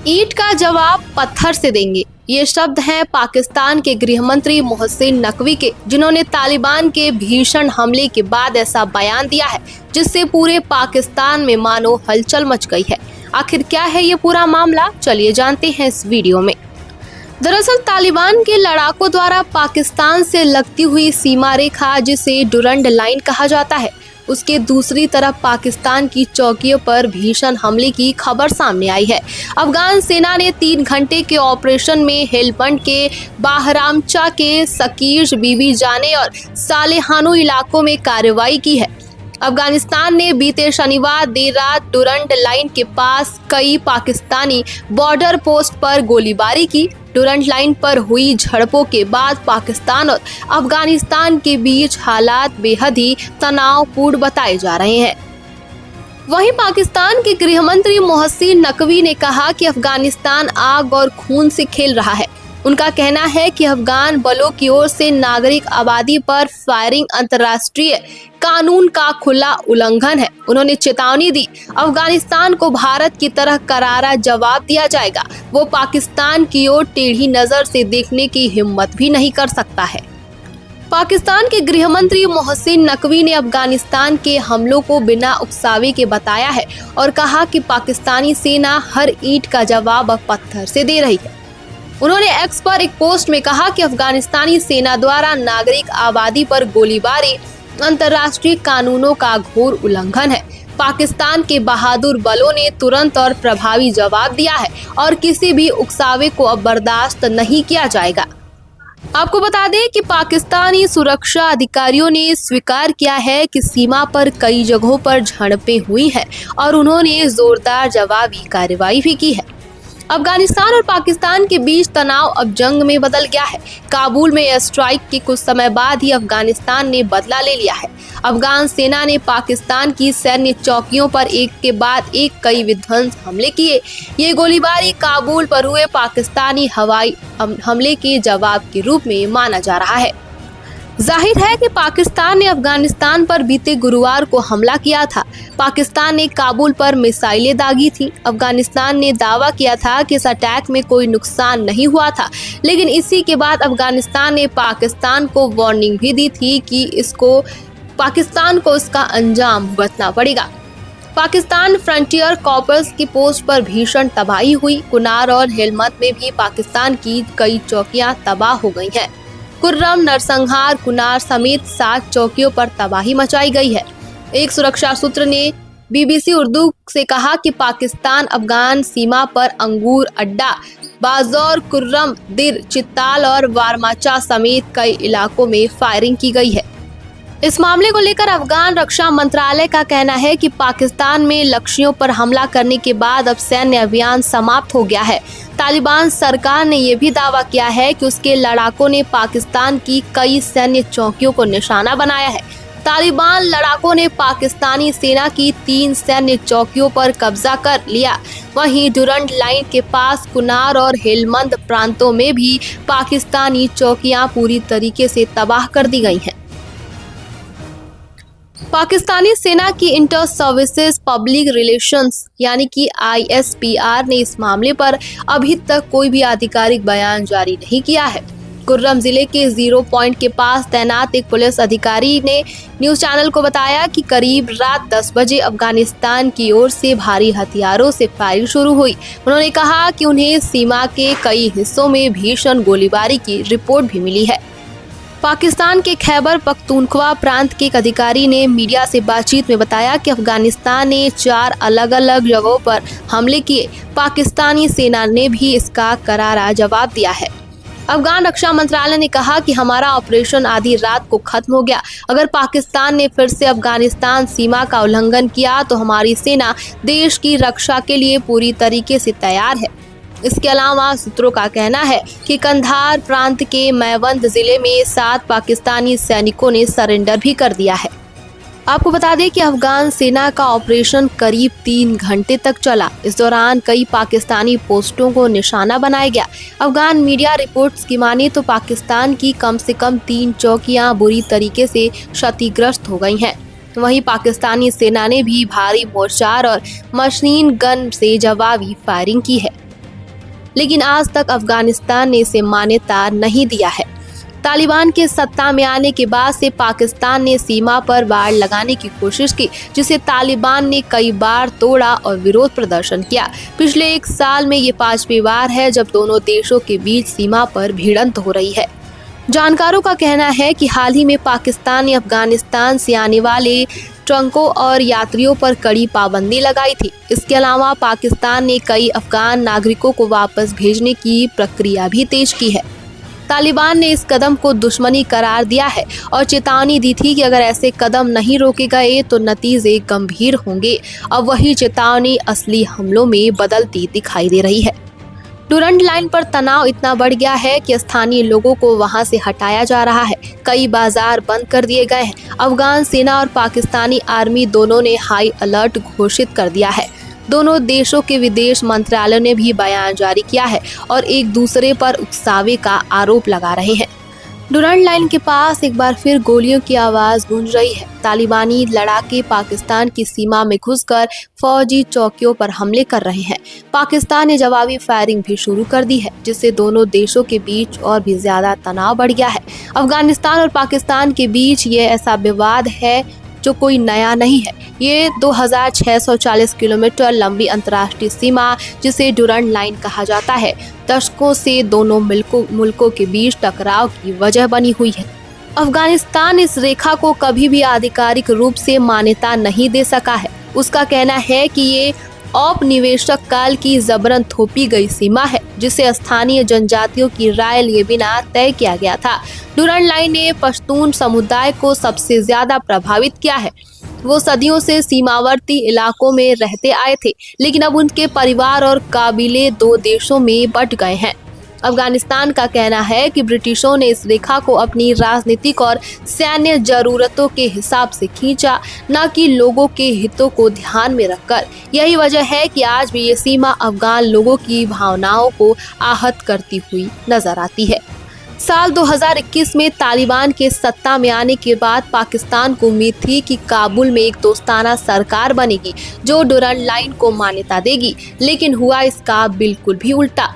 ईंट का जवाब पत्थर से देंगे। ये शब्द हैं पाकिस्तान के गृह मंत्री मोहसिन नकवी के, जिन्होंने तालिबान के भीषण हमले के बाद ऐसा बयान दिया है जिससे पूरे पाकिस्तान में मानो हलचल मच गई है। आखिर क्या है ये पूरा मामला, चलिए जानते हैं इस वीडियो में। दरअसल तालिबान के लड़ाकों द्वारा पाकिस्तान से लगती हुई सीमा रेखा, जिसे डुरंड लाइन कहा जाता है, उसके दूसरी तरफ पाकिस्तान की चौकियों पर भीषण हमले की खबर सामने आई है। अफगान सेना ने 3 घंटे के ऑपरेशन में हेलमंड के बाहरामचा के सकीर बीबी जाने और सालेहानो इलाकों में कार्रवाई की है। अफगानिस्तान ने बीते शनिवार देर रात डुरंड लाइन के पास कई पाकिस्तानी बॉर्डर पोस्ट पर गोलीबारी की। डुरंड लाइन पर हुई झड़पों के बाद पाकिस्तान और अफगानिस्तान के बीच हालात बेहद ही तनावपूर्ण बताए जा रहे हैं। वहीं पाकिस्तान के गृह मंत्री मोहसिन नकवी ने कहा कि अफगानिस्तान आग और खून से खेल रहा है। उनका कहना है कि अफगान बलों की ओर से नागरिक आबादी पर फायरिंग अंतर्राष्ट्रीय कानून का खुला उल्लंघन है। उन्होंने चेतावनी दी, अफगानिस्तान को भारत की तरह करारा जवाब दिया जाएगा। वो पाकिस्तान की ओर टेढ़ी नजर से देखने की हिम्मत भी नहीं कर सकता है। पाकिस्तान के गृह मंत्री मोहसिन नकवी ने अफगानिस्तान के हमलों को बिना उकसावे के बताया है और कहा कि पाकिस्तानी सेना हर ईंट का जवाब अब पत्थर से दे रही है। उन्होंने एक्स पर एक पोस्ट में कहा कि अफगानिस्तानी सेना द्वारा नागरिक आबादी पर गोलीबारी अंतर्राष्ट्रीय कानूनों का घोर उल्लंघन है। पाकिस्तान के बहादुर बलों ने तुरंत और प्रभावी जवाब दिया है और किसी भी उकसावे को अब बर्दाश्त नहीं किया जाएगा। आपको बता दें कि पाकिस्तानी सुरक्षा अधिकारियों ने स्वीकार किया है कि सीमा पर कई जगहों पर झड़पें हुई हैं और उन्होंने जोरदार जवाबी कार्रवाई भी की है। अफगानिस्तान और पाकिस्तान के बीच तनाव अब जंग में बदल गया है। काबुल में एयर स्ट्राइक के कुछ समय बाद ही अफगानिस्तान ने बदला ले लिया है। अफगान सेना ने पाकिस्तान की सैन्य चौकियों पर एक के बाद एक कई विध्वंस हमले किए। ये गोलीबारी काबुल पर हुए पाकिस्तानी हवाई हमले के जवाब के रूप में माना जा रहा है। जाहिर है कि पाकिस्तान ने अफगानिस्तान पर बीते गुरुवार को हमला किया था। पाकिस्तान ने काबुल पर मिसाइलें दागी थी। अफगानिस्तान ने दावा किया था कि इस अटैक में कोई नुकसान नहीं हुआ था, लेकिन इसी के बाद अफगानिस्तान ने पाकिस्तान को वार्निंग भी दी थी कि पाकिस्तान को इसका अंजाम भुगतना पड़ेगा। पाकिस्तान फ्रंटियर कॉर्प्स की पोस्ट पर भीषण तबाही हुई। कुनार और हेलमंद में भी पाकिस्तान की कई चौकियां तबाह हो गई हैं। कुर्रम, नरसंहार, कुनार समेत 7 चौकियों पर तबाही मचाई गई है। एक सुरक्षा सूत्र ने BBC उर्दू से कहा कि पाकिस्तान अफगान सीमा पर अंगूर अड्डा, बाजौर, कुर्रम, दिर, चित्ताल और वारमाचा समेत कई इलाकों में फायरिंग की गई है। इस मामले को लेकर अफगान रक्षा मंत्रालय का कहना है कि पाकिस्तान में लक्ष्यों पर हमला करने के बाद अब सैन्य अभियान समाप्त हो गया है। तालिबान सरकार ने यह भी दावा किया है कि उसके लड़ाकों ने पाकिस्तान की कई सैन्य चौकियों को निशाना बनाया है। तालिबान लड़ाकों ने पाकिस्तानी सेना की 3 सैन्य चौकियों पर कब्जा कर लिया। वहीं डुरंड लाइन के पास कुनार और हेलमंद प्रांतों में भी पाकिस्तानी चौकियां पूरी तरीके से तबाह कर दी गई हैं। पाकिस्तानी सेना की इंटर सर्विसेज पब्लिक रिलेशंस यानी कि ISPR ने इस मामले पर अभी तक कोई भी आधिकारिक बयान जारी नहीं किया है। कुर्रम जिले के 0 पॉइंट के पास तैनात एक पुलिस अधिकारी ने न्यूज चैनल को बताया कि करीब रात 10 बजे अफगानिस्तान की ओर से भारी हथियारों से फायरिंग शुरू हुई। उन्होंने कहा कि उन्हें सीमा के कई हिस्सों में भीषण गोलीबारी की रिपोर्ट भी मिली है। पाकिस्तान के खैबर पख्तूनख्वा प्रांत के एक अधिकारी ने मीडिया से बातचीत में बताया कि अफगानिस्तान ने 4 अलग अलग जगहों पर हमले किए। पाकिस्तानी सेना ने भी इसका करारा जवाब दिया है। अफगान रक्षा मंत्रालय ने कहा कि हमारा ऑपरेशन आधी रात को खत्म हो गया। अगर पाकिस्तान ने फिर से अफगानिस्तान सीमा का उल्लंघन किया तो हमारी सेना देश की रक्षा के लिए पूरी तरीके से तैयार है। इसके अलावा सूत्रों का कहना है कि कंधार प्रांत के मेवंद जिले में 7 पाकिस्तानी सैनिकों ने सरेंडर भी कर दिया है। आपको बता दें कि अफगान सेना का ऑपरेशन करीब 3 घंटे तक चला। इस दौरान कई पाकिस्तानी पोस्टों को निशाना बनाया गया। अफगान मीडिया रिपोर्ट्स की माने तो पाकिस्तान की कम से कम 3 चौकियां बुरी तरीके से क्षतिग्रस्त हो गई हैं। वहीं पाकिस्तानी सेना ने भी भारी मोर्चार और मशीन गन से जवाबी फायरिंग की है। लेकिन आज तक अफगानिस्तान ने इसे मान्यता नहीं दिया है। तालिबान के सत्ता में आने के बाद से पाकिस्तान ने सीमा पर बाड़ लगाने की कोशिश की, जिसे तालिबान ने कई बार तोड़ा और विरोध प्रदर्शन किया। पिछले 1 साल में ये 5वीं बार है जब दोनों देशों के बीच सीमा पर भिड़ंत हो रही है। जानकारों का कहना है कि हाल ही में पाकिस्तान ने अफगानिस्तान से आने वाले ट्रकों और यात्रियों पर कड़ी पाबंदी लगाई थी। इसके अलावा पाकिस्तान ने कई अफगान नागरिकों को वापस भेजने की प्रक्रिया भी तेज की है। तालिबान ने इस कदम को दुश्मनी करार दिया है और चेतावनी दी थी कि अगर ऐसे कदम नहीं रोके गए तो नतीजे गंभीर होंगे। अब वही चेतावनी असली हमलों में बदलती दिखाई दे रही है। डुरंड लाइन पर तनाव इतना बढ़ गया है कि स्थानीय लोगों को वहां से हटाया जा रहा है। कई बाजार बंद कर दिए गए हैं। अफगान सेना और पाकिस्तानी आर्मी दोनों ने हाई अलर्ट घोषित कर दिया है। दोनों देशों के विदेश मंत्रालय ने भी बयान जारी किया है और एक दूसरे पर उकसावे का आरोप लगा रहे हैं। डुरंड लाइन के पास एक बार फिर गोलियों की आवाज गूंज रही है। तालिबानी लड़ाके पाकिस्तान की सीमा में घुसकर फौजी चौकियों पर हमले कर रहे हैं। पाकिस्तान ने जवाबी फायरिंग भी शुरू कर दी है, जिससे दोनों देशों के बीच और भी ज्यादा तनाव बढ़ गया है। अफगानिस्तान और पाकिस्तान के बीच ये ऐसा विवाद है जो कोई नया नहीं है। ये 2640 किलोमीटर लंबी अंतर्राष्ट्रीय सीमा, जिसे डुरंड लाइन कहा जाता है, दशकों से दोनों मुल्कों के बीच टकराव की वजह बनी हुई है। अफगानिस्तान इस रेखा को कभी भी आधिकारिक रूप से मान्यता नहीं दे सका है। उसका कहना है कि ये औपनिवेशिक काल की जबरन थोपी गई सीमा है, जिसे स्थानीय जनजातियों की राय लिए बिना तय किया गया था। डुरंड लाइन ने पश्तून समुदाय को सबसे ज्यादा प्रभावित किया है। वो सदियों से सीमावर्ती इलाकों में रहते आए थे, लेकिन अब उनके परिवार और काबिले 2 देशों में बंट गए हैं। अफगानिस्तान का कहना है कि ब्रिटिशों ने इस रेखा को अपनी राजनीतिक और सैन्य जरूरतों के हिसाब से खींचा, न कि लोगों के हितों को ध्यान में रखकर। यही वजह है कि आज भी ये सीमा अफगान लोगों की भावनाओं को आहत करती हुई नजर आती है। साल 2021 में तालिबान के सत्ता में आने के बाद पाकिस्तान को उम्मीद थी कि काबुल में एक दोस्ताना सरकार बनेगी जो डुरंड लाइन को मान्यता देगी, लेकिन हुआ इसका बिल्कुल भी उल्टा।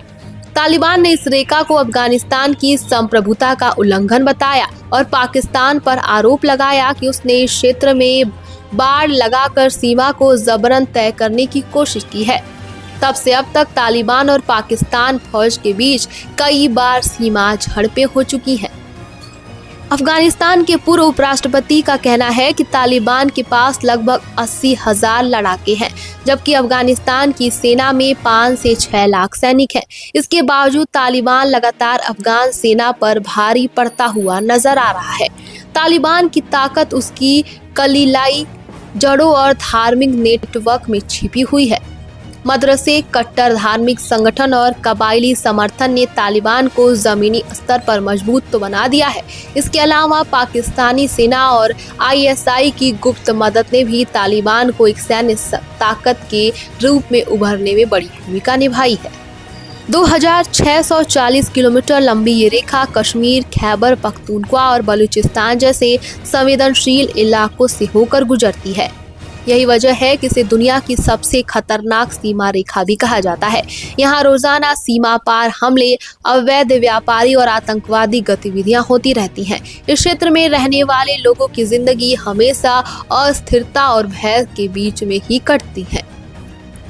तालिबान ने इस रेखा को अफगानिस्तान की संप्रभुता का उल्लंघन बताया और पाकिस्तान पर आरोप लगाया कि उसने इस क्षेत्र में बाड़ लगाकर सीमा को जबरन तय करने की कोशिश की है। तब से अब तक तालिबान और पाकिस्तान फौज के बीच कई बार सीमा झड़पें हो चुकी हैं। अफगानिस्तान के पूर्व उपराष्ट्रपति का कहना है कि तालिबान के पास लगभग 80,000 लड़ाके हैं, जबकि अफगानिस्तान की सेना में 5 से 6 लाख सैनिक हैं। इसके बावजूद तालिबान लगातार अफगान सेना पर भारी पड़ता हुआ नजर आ रहा है। तालिबान की ताकत उसकी कलीलाई जड़ों और धार्मिक नेटवर्क में छिपी हुई है। मदरसे, कट्टर धार्मिक संगठन और कबायली समर्थन ने तालिबान को जमीनी स्तर पर मजबूत तो बना दिया है। इसके अलावा पाकिस्तानी सेना और ISI की गुप्त मदद ने भी तालिबान को एक सैन्य ताकत के रूप में उभरने में बड़ी भूमिका निभाई है। 2640 किलोमीटर लंबी ये रेखा कश्मीर, खैबर पख्तूनख्वा और बलूचिस्तान जैसे संवेदनशील इलाकों से होकर गुजरती है। यही वजह है कि इसे दुनिया की सबसे खतरनाक सीमा रेखा भी कहा जाता है। यहाँ रोजाना सीमा पार हमले, अवैध व्यापारी और आतंकवादी गतिविधियां होती रहती हैं। इस क्षेत्र में रहने वाले लोगों की जिंदगी हमेशा अस्थिरता और भय के बीच में ही कटती है।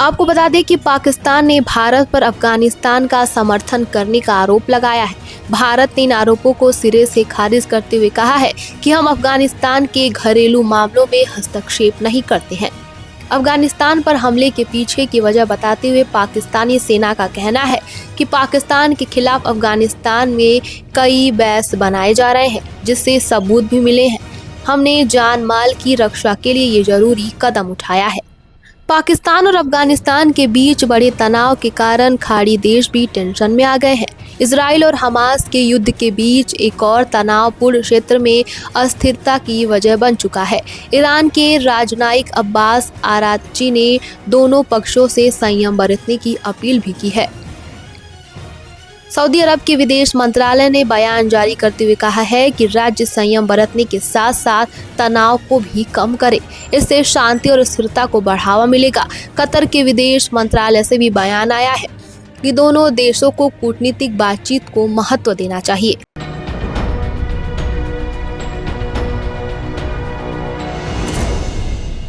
आपको बता दें कि पाकिस्तान ने भारत पर अफगानिस्तान का समर्थन करने का आरोप लगाया है। भारत ने इन आरोपों को सिरे से खारिज करते हुए कहा है कि हम अफगानिस्तान के घरेलू मामलों में हस्तक्षेप नहीं करते हैं। अफगानिस्तान पर हमले के पीछे की वजह बताते हुए पाकिस्तानी सेना का कहना है कि पाकिस्तान के खिलाफ अफगानिस्तान में कई बेस बनाए जा रहे हैं, जिससे सबूत भी मिले हैं। हमने जान माल की रक्षा के लिए ये जरूरी कदम उठाया है। पाकिस्तान और अफगानिस्तान के बीच बड़े तनाव के कारण खाड़ी देश भी टेंशन में आ गए हैं। इजराइल और हमास के युद्ध के बीच एक और तनावपूर्ण क्षेत्र में अस्थिरता की वजह बन चुका है। ईरान के राजनयिक अब्बास आरागची ने दोनों पक्षों से संयम बरतने की अपील भी की है। सऊदी अरब के विदेश मंत्रालय ने बयान जारी करते हुए कहा है कि राज्य संयम बरतने के साथ साथ तनाव को भी कम करे। इससे शांति और स्थिरता को बढ़ावा मिलेगा। कतर के विदेश मंत्रालय से भी बयान आया है। कि दोनों देशों को कूटनीतिक बातचीत को महत्व देना चाहिए।